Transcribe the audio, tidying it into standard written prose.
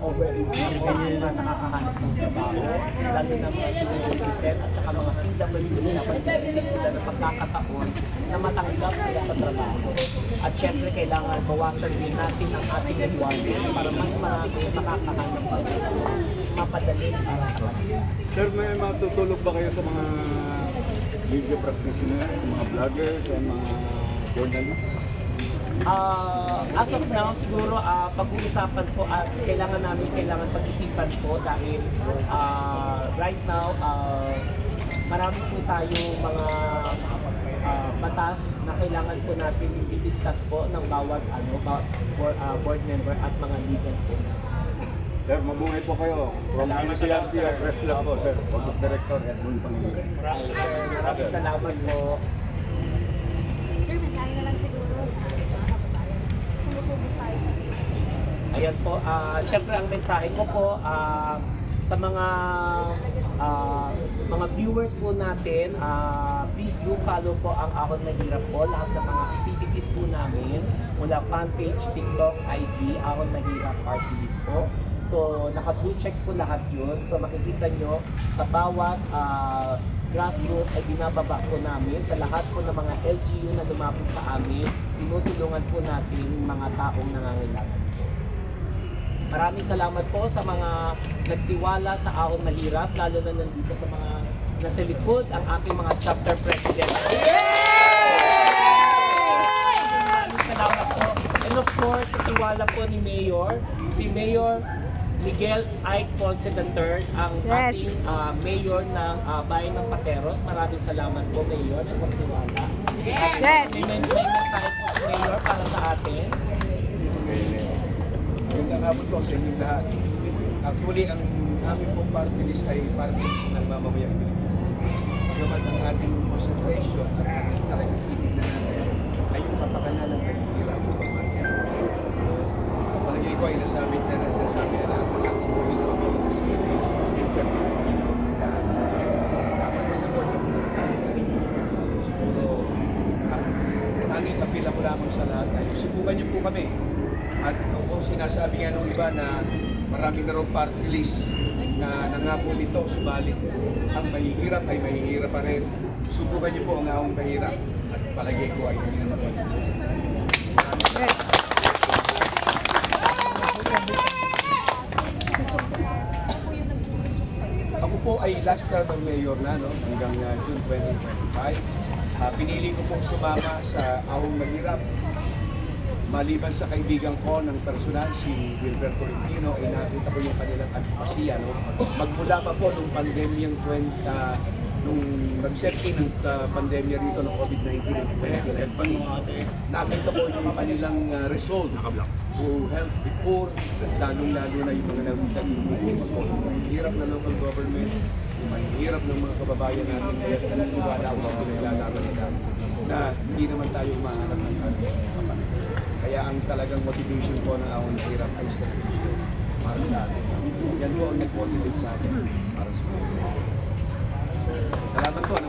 overage po ang mga nakakahanap ng trabaho, lalo na mga senior citizen at saka mga PWD na pagkakit sila ng pagkakataon na matanggap sila sa trabaho. At syempre kailangan bawasan din natin ang ating requirements para mas marami makakahanap ng trabaho, mapadali para sa kanila. Sir, may matutulog ba kayo sa mga media practitioner, sa mga vlogger, sa mga journalists? As of now, siguro pag-uusapan po at kailangan pag-isipan po dahil right now, marami po tayo mga batas na kailangan po natin i-discuss po ng bawat board member at mga leader po. Sir, mabuhay po kayo. From MCRC Press Club po, sir. Board Director Edmund Pangilinan. Maraming salamat po. Sir, mensahe na lang siguro sa mga kababayan. Sumusubok tayo sa Ayan po, syempre ang mensahe ko po sa mga viewers po natin, please do follow po ang Ahon Mahirap po, lahat ng mga activities po namin mula fanpage, TikTok, IG, Ahon Mahirap RTs po. So naka-blue check po lahat yun. So makikita nyo sa bawat grassroots ay binababa po namin sa lahat po ng mga LGU na lumapit sa amin. Tinutulungan po natin mga taong nangangailangan. Maraming salamat po sa mga nagtiwala sa Ahon Mahirap, lalo na nandito sa mga nasa likod, ang ating mga chapter president. Maraming salamat po. And of course, sa tiwala po ni Mayor, si Mayor Miguel I. Ponce III, ang ating mayor ng bayan ng Pateros. Maraming salamat po, Mayor, sa pagtiwala. Yes! May mensahe po si Mayor para sa atin. Magandang hapon po sa inyong lahat. Actually, ang aming pong party list ay party list ng mamamayang Pilipino. Bagamat ang ating concentration at ang talagang tinig na natin ay yung kapakanan ng kahihirap ng pamilya. Palagay ko ay nasabi na natin ang sulit ng mga dapat masapot sa mga siguro ang tanging kapila ko lamang sa lahat ay subukan niyo po kami. At kung sinasabi nga nung iba na marami na rin party list na nangako nito, subalit ang mahihirap ay mahihirap pa rin. Subukan niyo po ang Ahon Mahirap at palagay ko ay hindi naman ito. Ako po ay last term ng mayor na hanggang June 2025. Pinili ko pong sumama sa Ahon Mahirap. Maliban sa kaibigan ko ng personal, si Wilber Tolentino, ay nakita ko yung kanilang advokasya. Magmula pa po nung pandemyang nung nag-set-in ng pandemya rito ng COVID-19 ng 2011, nakita ko yung kanilang resolve to help the poor, lalong-lalo na yung mga hirap na local government, yung mahihirap ng mga kababayan natin, kaya naniniwala ako sa pinaglalaban nila na hindi naman tayo mahanap ng kapatid. Kaya ang talagang motivation ko ng Ahon Mahirap ay sa para sa atin. Yan po ang nag-motivate sa akin para sa akin. Salamat po ng